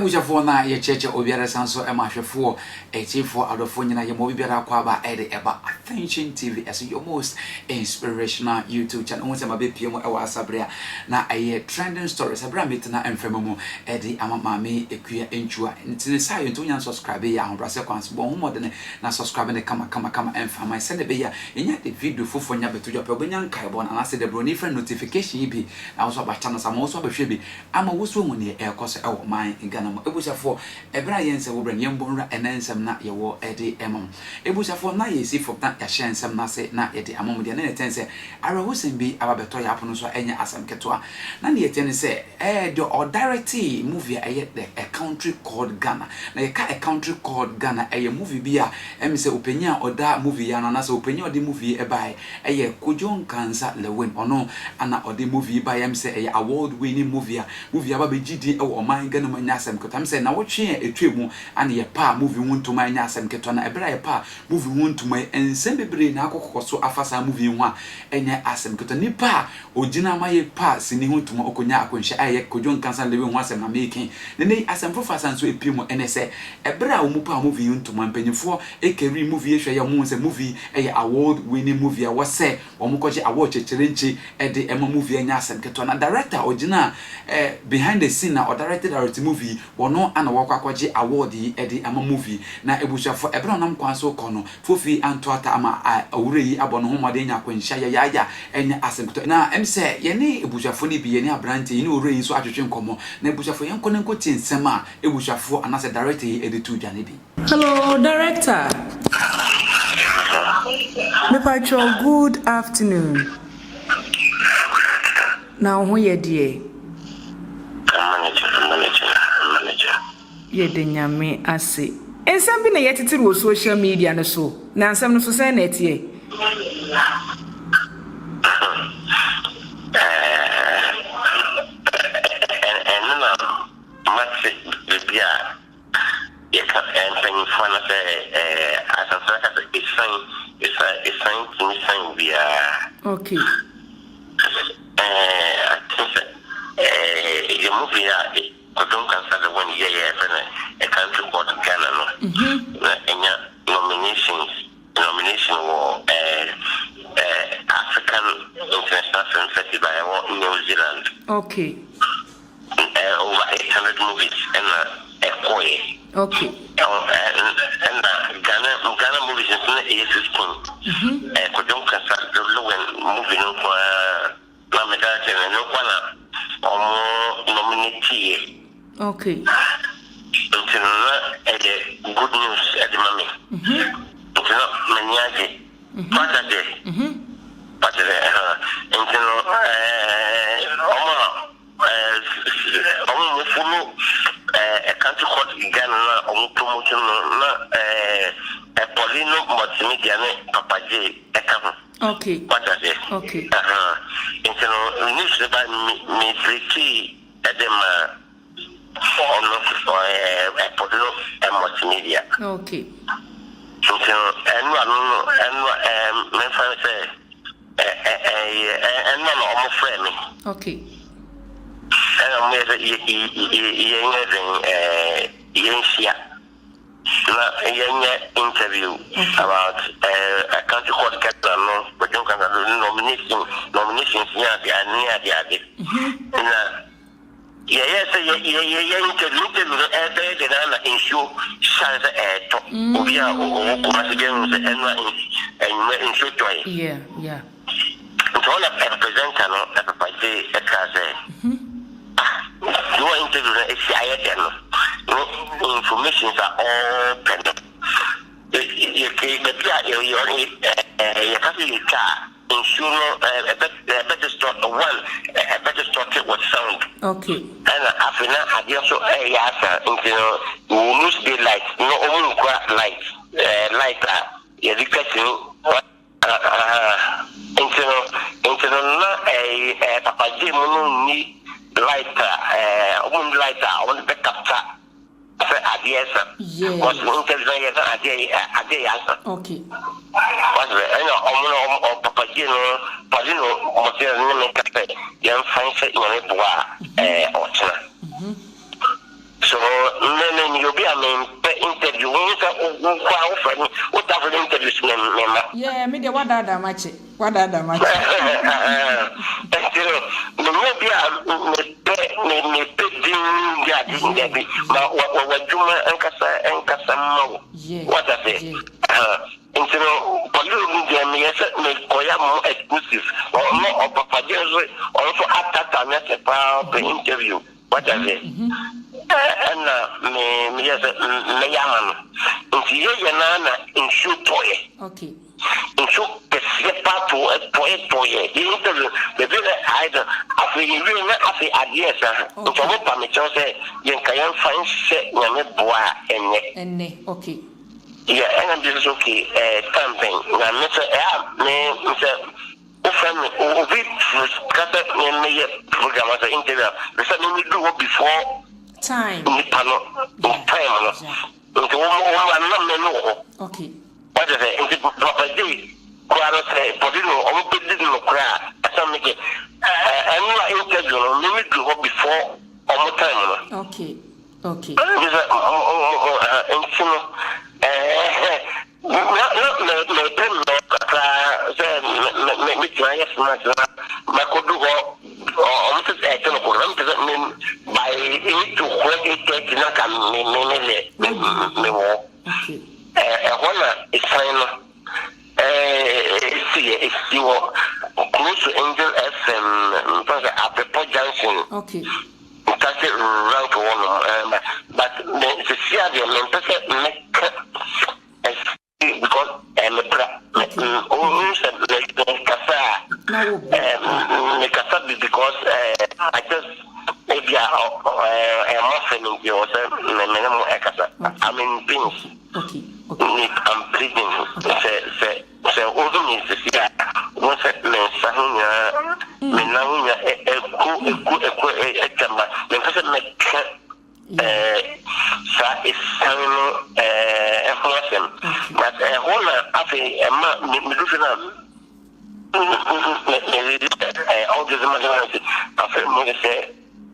Ebushafo na ye cheche obiara sanso emahwefo echifo adofo nyina ye mo biara kwa ba eba Attention TV as your most inspirational YouTube channel. Once ma be pm ewa asabrea na aye trending stories abra metina emfemamu amama me ekua enchua ntine sayo nto nya subscribe ya hobrase kwans bo humode na subscribe ne kama emfama send be ya enya de video fofo nya beto pe obenya nkai bo na ase de bro ni friend notification bi na so ba channel sama so ba hwe bi ama woso hu ne ekose ewo man Ghana mo ebushafo ebra yense wo bran yembonra enensem na yewo emam ebushafo na yesi fopta ya hyensem na se na yede amam de na netense ara wosen bi ababeto ya apono so enya asam ketoa na ne yetene se the directly movie a country called Ghana na ye ka a country called Ghana movie bi a se openya oda movie ya na se openya odi movie bai Kojo Nkansa Lewin ono ana odi movie bai se award winning movie aba begidi ewo man Ghana ma nyasem keto se na wotwe etwemu ana ye pa movie wuntuma nyasem keto na ebra ye pa movie wuntuma ensem bebre na akokoso afasa movie ho a enye asem keto nipa ogina ma ye pa sini wuntuma okonya akonhye aye Kojo Nkansa Lewin ho asem na making ne asem fofa sanso epiemu ene se ebra wo mu pa movie wuntuma mpanyefo ekeri movie ehwe ye mu se movie award winning movie a wose omukoje award checherenche ema movie enya asem keto na director ogina behind the scene na directed a movie wono ana wakwaje award ama movie na ebushafo ebra nam kwanso kono fofi antoata ama awureyi abono homode nya kwanhya ya enya asem keto na emse ye ne ebushafo ni bi ye ne abrante ni oreyi so atwetwe nkomo na ebushafo ye nkone nkoti nsem a ebushafo anase director yi editu dwane bi. Hello director. Mepacho, good afternoon. Now who ye dear? Manager. Ye de nyame ase. Ensam bi na yetiti wo social media no so. Na nsam no so say na etie. Okay. The movie Kojo Nkansa Lewin a country called Ghana nomination for African International Film Festival in New Zealand. Okay. Over 800 movies and a okay. And Ghana movies in 2015. Kojo Nkansa Lewin movie no nominee. Okay. Until good news at the moment. Until many but follow a country called Ghana promotion Paulino Multimedia Papa J. Okay. Okay. Until news about me tricky at them Paulino and Multimedia. Okay. Until and my friend say and none of my friend. Okay. And I'm with a young interview about a country called Catalan, but you can nominations near the other. Yes, ensure chance to be a yeah. It's all a presenter, no interview information are all pending. You better start a better structure with sound. Okay. And after that, I also lose the light. No light. Papa J need lighter. I want to back up. Yes. Was okay. Papa Jino, young fine So men you be a men interview what have interviews men. Yeah, me the what other match. What other match? The movie me peding the what Juma and Casamo. What I say? Into Palu, yes, make Koyamo exclusive or more of Papa Jersey, also after the interview. What I say? And me, yes, Mayaman. Into Yanana in shoe toy. Okay. Into the slipper to a toy. The interview, the very either after you really after ideas. Into what Pamicho say, you can find set Yameboa and okay. Yeah, and this is okay. Campaign. Now, Mr. We program as an interview. The same we do before time. Okay. What is it? It's proper day. Say, before all time. Okay. Okay. Close to Angel FM, at Junction. Okay. That's it, rank one, but the CRD, because because I just maybe I'm in beans. Okay. I'm breathing. So also means to see once a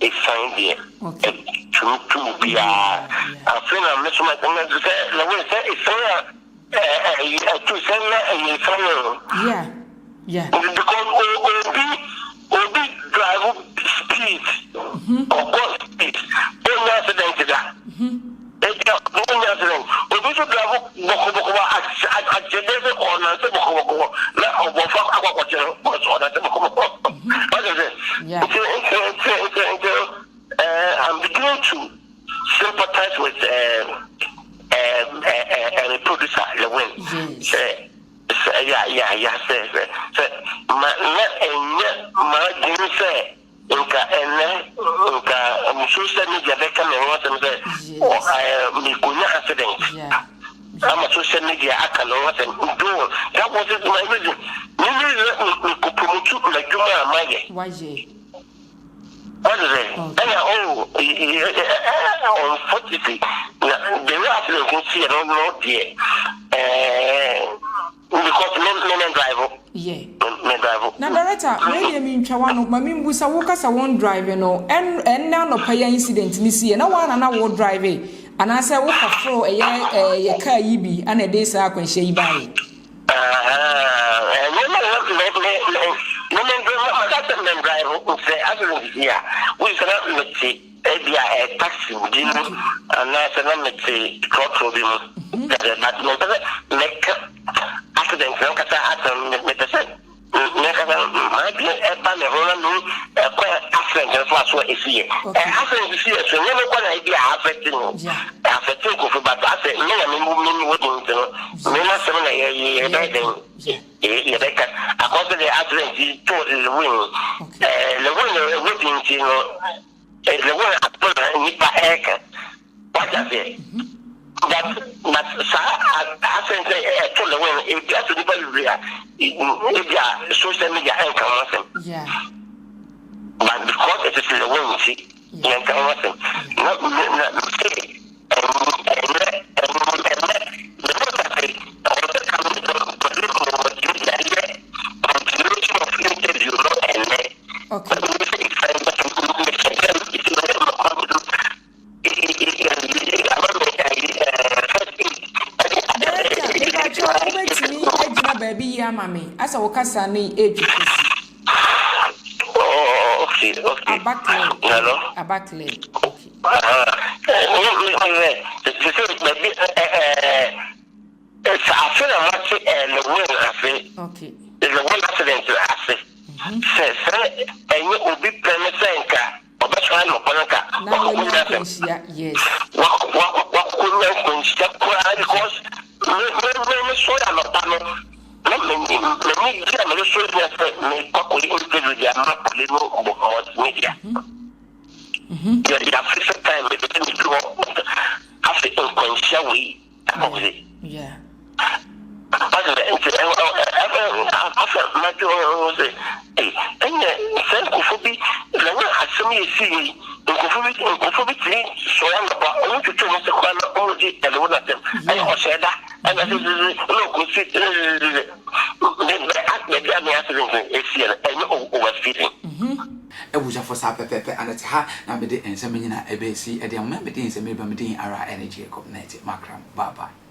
it's fine there. To be a friend of Mr. McDonald to say, yeah. Because Obi drive speed or what speed, no accident to that. No accident. Obi should drive at Geneva or Nancy, let or I'm beginning to sympathize with a producer, Lewin. Social media I'm a social media actor, that wasn't my reason. Maybe promote like you what is it? Unfortunately, the last thing you see, I don't know yet. Because men drive. Men drive. Now, director, maybe mean Chawano, Mammy Busa Wokas, I won't drive, and now no pay incident in this year. No one and I will drive it. And I say, what a flow a car yibi and a day sack when she buy. Men drive say as here we cannot see a taxi and that's a crop problem but make accidents might be a banner accident was what is here. Accident is here, so never one idea affecting but I said, according to the accident, he told the wing. The winner waiting to the winner what does it? But sir, I think I told the winner if that's the social media income. But because it is the winner, see, baby ya mami. Asa wakasa ni age. Oh, okay. Hello. Abakle. Okay. It's after much and the win I say. Okay. There's a one accident I say. Says and you will be playing Sanka or the China Panaka. Yes. What couldn't when she because when so I'm a panel. Let me show you that me properly into the media. Yeah, first time we didn't do after unconscious way. Yeah. After Ebuja for sa pepe and it's ha na me de ensem nyina ebesi e de am me de ensem me ba me de ara energy connect makram bye bye.